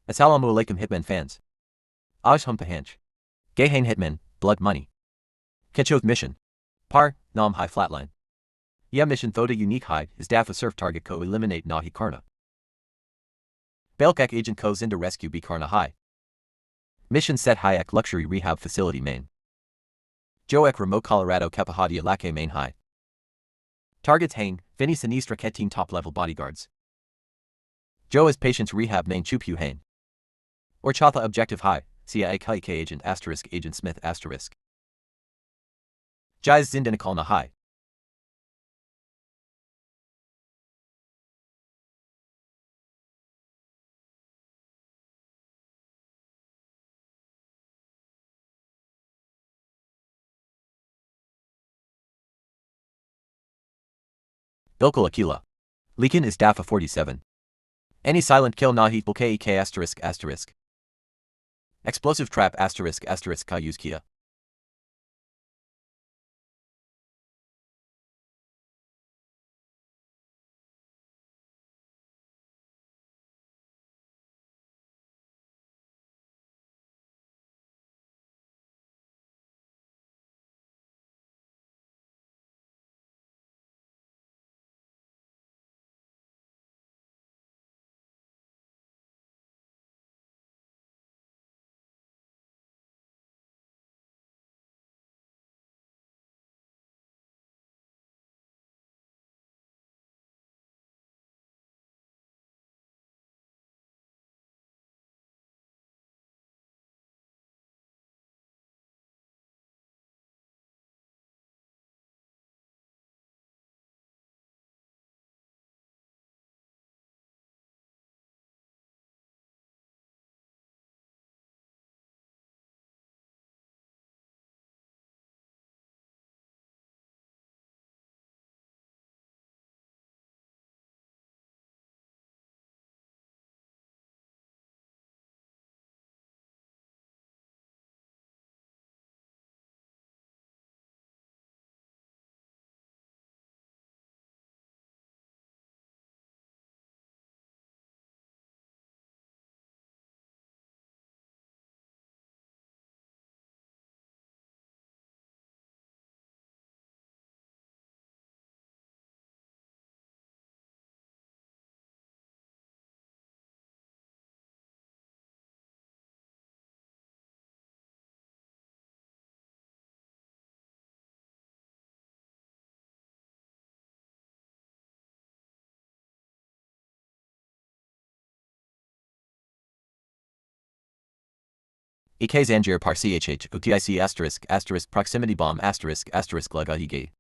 Assalamu alaikum Hitman fans. Aj hum pahanch. Gahain Hitman, Blood Money. Kechov mission. Par, Nam High Flatline. Ya mission thoda unique high is dafa surf target ko eliminate Nahi Karna. Belkak agent ko zinda rescue B Karna High. Mission set Hayek luxury rehab facility main. Joek remote Colorado Kepahadia Lake main high. Targets Hain, Vinny Sinistra Ketin top level bodyguards. Joe is patient's rehab main Chupu Hain. Or Chatha objective high, CIA Kaike agent agent Smith asterisk. Jais Zindanakalna high. Bilkul Akila. Leakin is Dafa 47. Any silent kill nahi Bulke asterisk asterisk. Explosive trap asterisk asterisk ka use Kia. EK Zanjir par CHH UTIC asterisk asterisk proximity bomb asterisk asterisk Lagahige.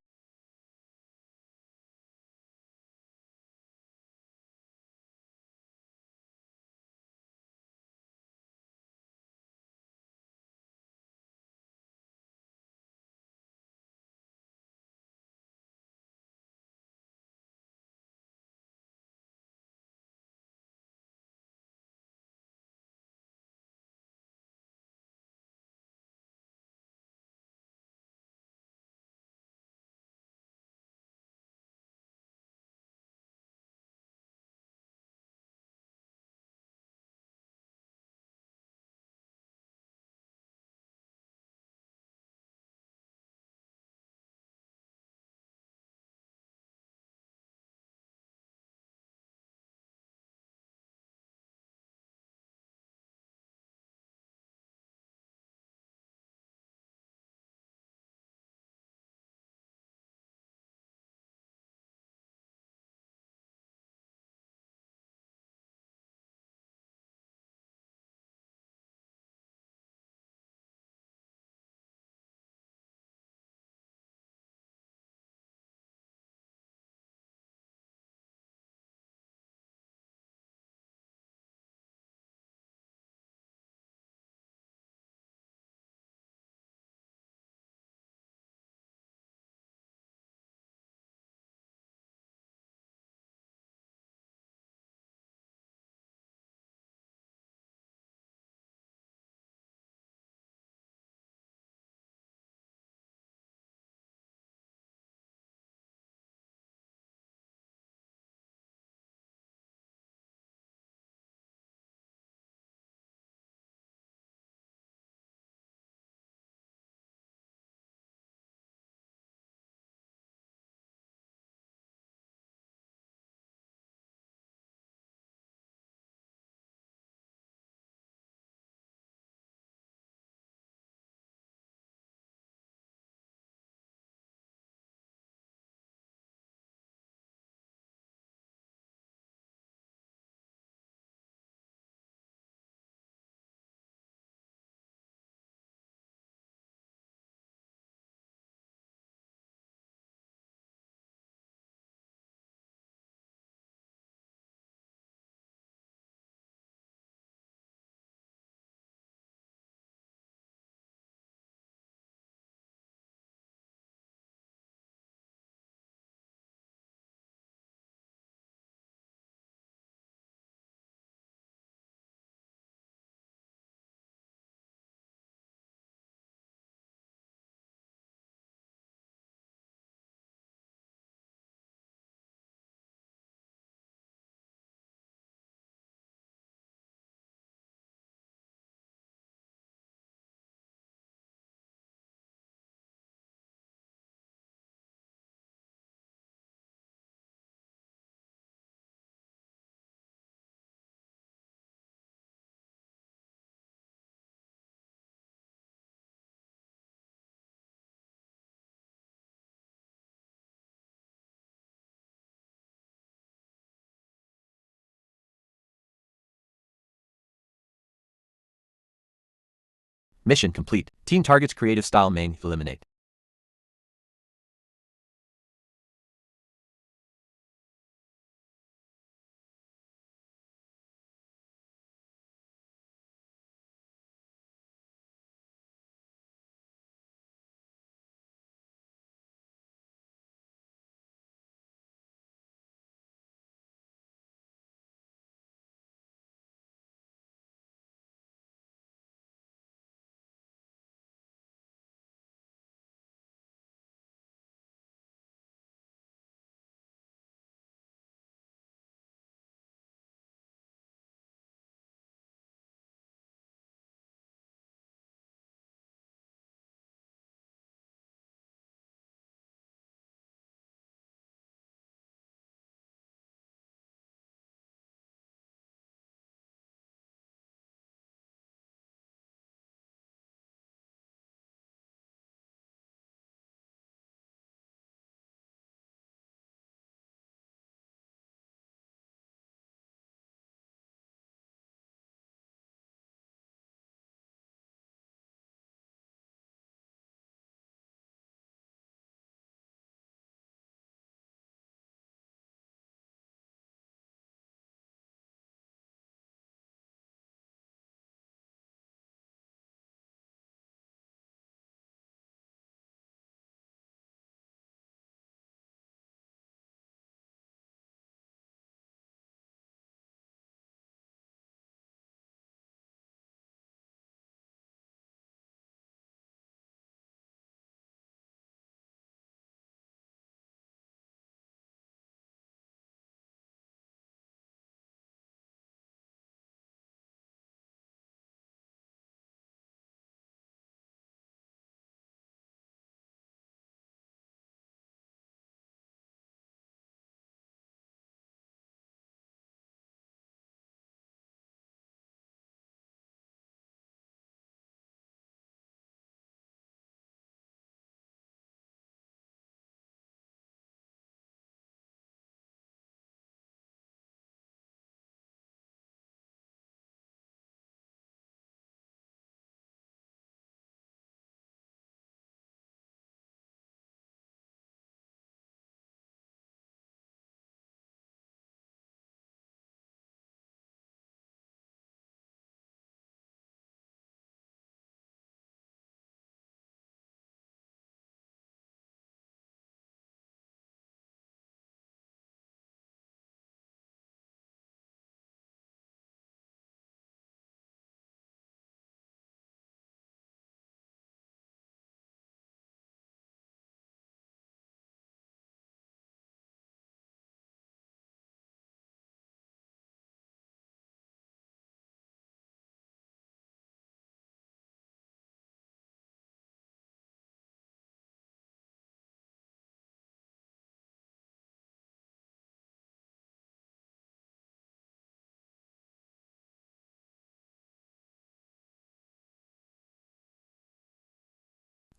Mission complete. Team Target's creative style main eliminate.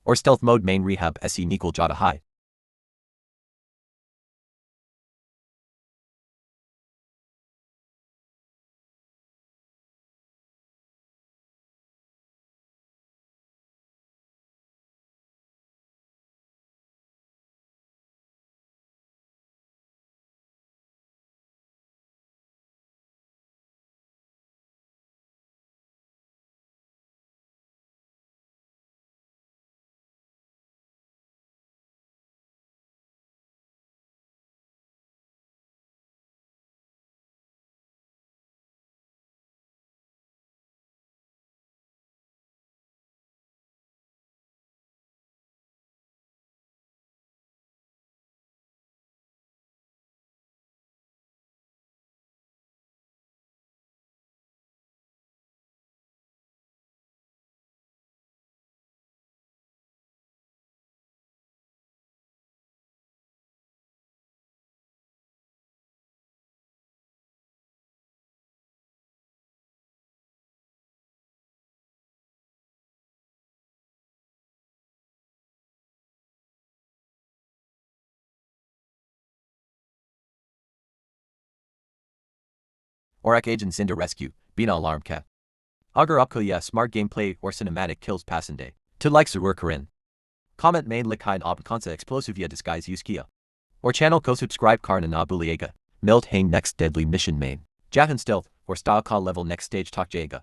Or stealth mode main rehab se equal jada high. Orak agents into rescue, Bina alarm cat. Agar upko smart gameplay or cinematic kills passende. To like Zurur Karin. Comment main likain obkonsa explosivia disguise Uskia. Or channel ko subscribe Karna na Buliega. Mild hang next deadly mission main. Jahan stealth or style call level next stage talk Jaga.